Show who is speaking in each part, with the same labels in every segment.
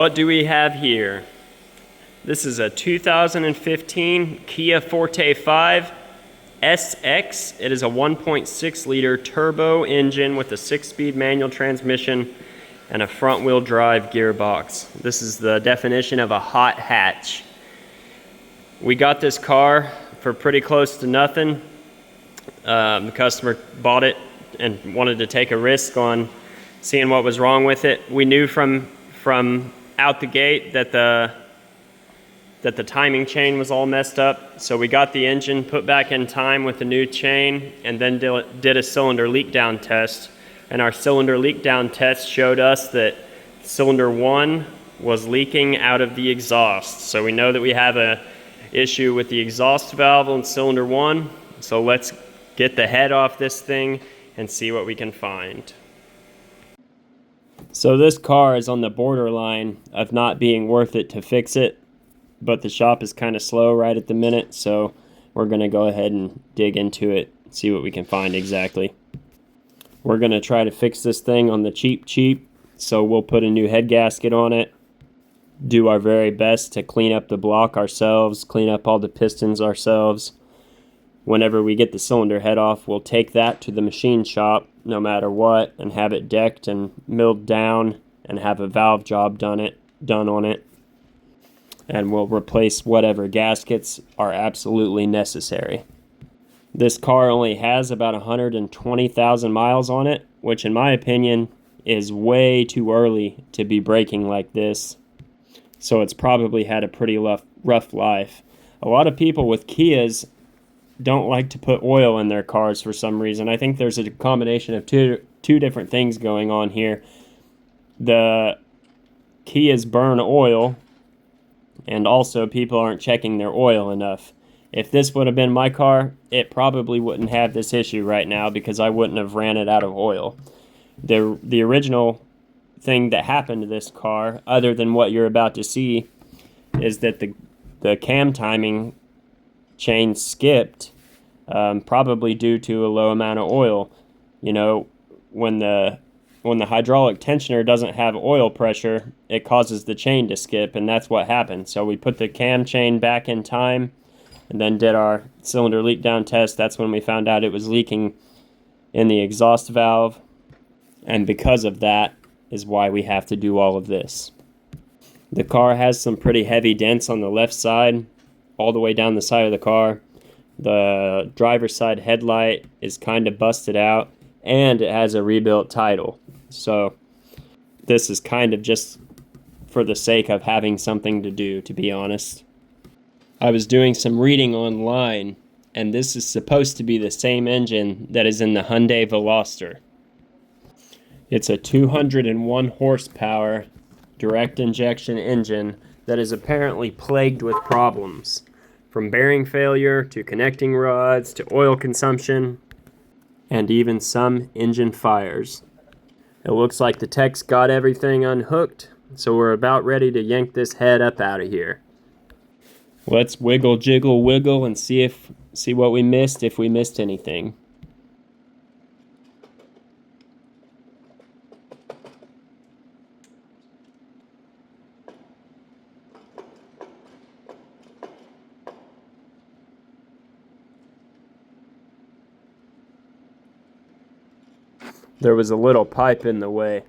Speaker 1: What do we have here? This is a 2015 Kia Forte 5 SX. It is a 1.6 liter turbo engine with a 6-speed manual transmission and a front wheel drive gearbox. This is the definition of a hot hatch. We got this car for pretty close to nothing. The customer bought it and wanted to take a risk on seeing what was wrong with it. We knew from out the gate that the timing chain was all messed up, so we got the engine put back in time with a new chain and then did a cylinder leak down test. And our cylinder leak down test showed us that cylinder 1 was leaking out of the exhaust. So we know that we have a issue with the exhaust valve on cylinder 1. So let's get the head off this thing and see what we can find. So this car is on the borderline of not being worth it to fix it, but the shop is kind of slow right at the minute, so we're going to go ahead and dig into it, see what we can find exactly. We're going to try to fix this thing on the cheap, so we'll put a new head gasket on it, do our very best to clean up the block ourselves, clean up all the pistons ourselves. Whenever we get the cylinder head off, we'll take that to the machine shop, no matter what, and have it decked and milled down and have a valve job done on it. And we'll replace whatever gaskets are absolutely necessary. This car only has about 120,000 miles on it, which in my opinion is way too early to be braking like this. So it's probably had a pretty rough life. A lot of people with Kias don't like to put oil in their cars for some reason. I think there's a combination of two different things going on here. The Kias burn oil, and also people aren't checking their oil enough. If this would have been my car, it probably wouldn't have this issue right now because I wouldn't have ran it out of oil. The original thing that happened to this car, other than what you're about to see, is that the cam timing chain skipped, probably due to a low amount of oil. You know, when the hydraulic tensioner doesn't have oil pressure, it causes the chain to skip, and that's what happened. So we put the cam chain back in time and then did our cylinder leak down test. That's when we found out it was leaking in the exhaust valve, and because of that is why we have to do all of this. The car has some pretty heavy dents on the left side, all the way down the side of the car. The driver's side headlight is kind of busted out, and it has a rebuilt title. So this is kind of just for the sake of having something to do, to be honest. I was doing some reading online, and this is supposed to be the same engine that is in the Hyundai Veloster. It's a 201 horsepower direct injection engine that is apparently plagued with problems, from bearing failure to connecting rods to oil consumption and even some engine fires. It looks like the tech's got everything unhooked, so we're about ready to yank this head up out of here. Let's wiggle, jiggle, wiggle and see what we missed, if we missed anything. There was a little pipe in the way.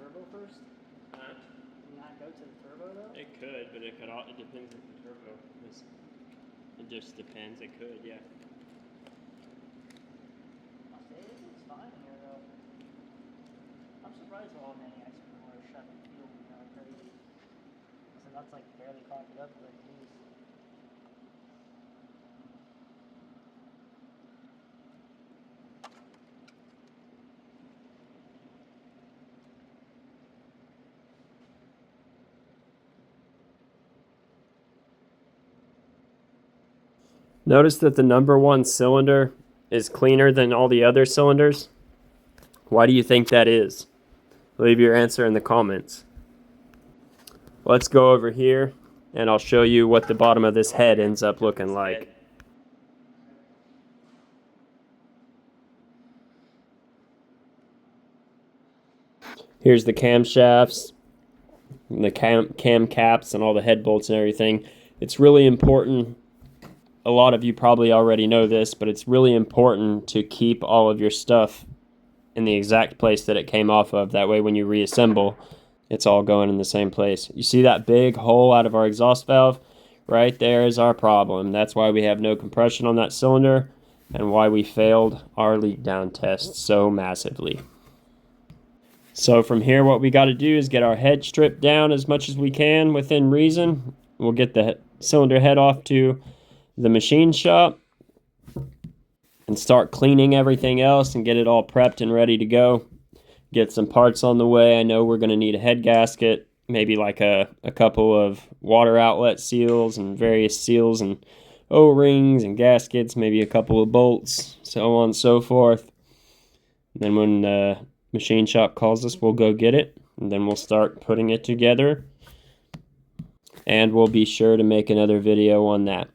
Speaker 2: turbo first?
Speaker 1: Huh?
Speaker 2: Can you not go to the turbo though?
Speaker 1: It could, but it depends if the turbo is. It just depends. It could, yeah.
Speaker 2: I'll say it looks fine here though. I'm surprised all maniacs are shoving fuel in there like crazy. So that's like barely caught it up like these.
Speaker 1: Notice that the number one cylinder is cleaner than all the other cylinders. Why do you think that is? Leave your answer in the comments. Let's go over here and I'll show you what the bottom of this head ends up looking like. Here's the camshafts, the cam caps, and all the head bolts and everything. It's really important. A lot of you probably already know this, but it's really important to keep all of your stuff in the exact place that it came off of. That way when you reassemble, it's all going in the same place. You see that big hole out of our exhaust valve? Right there is our problem. That's why we have no compression on that cylinder and why we failed our leak down test so massively. So from here, what we got to do is get our head stripped down as much as we can within reason. We'll get the cylinder head off to the machine shop and start cleaning everything else and get it all prepped and ready to go. Get some parts on the way. I know we're going to need a head gasket, maybe like a couple of water outlet seals and various seals and O-rings and gaskets, maybe a couple of bolts, so on and so forth. And then when the machine shop calls us, we'll go get it, and then we'll start putting it together, and we'll be sure to make another video on that.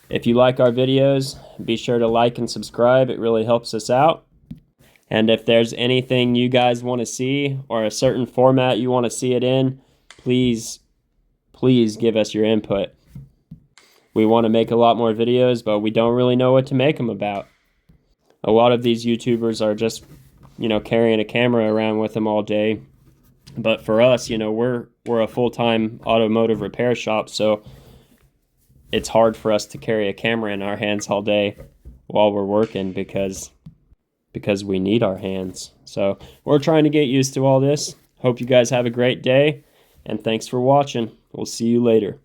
Speaker 1: If you like our videos, be sure to like and subscribe. It really helps us out. And if there's anything you guys want to see or a certain format you want to see it in, please give us your input. We want to make a lot more videos, but we don't really know what to make them about. A lot of these YouTubers are just, carrying a camera around with them all day. But for us, we're a full-time automotive repair shop, so it's hard for us to carry a camera in our hands all day while we're working because we need our hands. So we're trying to get used to all this. Hope you guys have a great day, and thanks for watching. We'll see you later.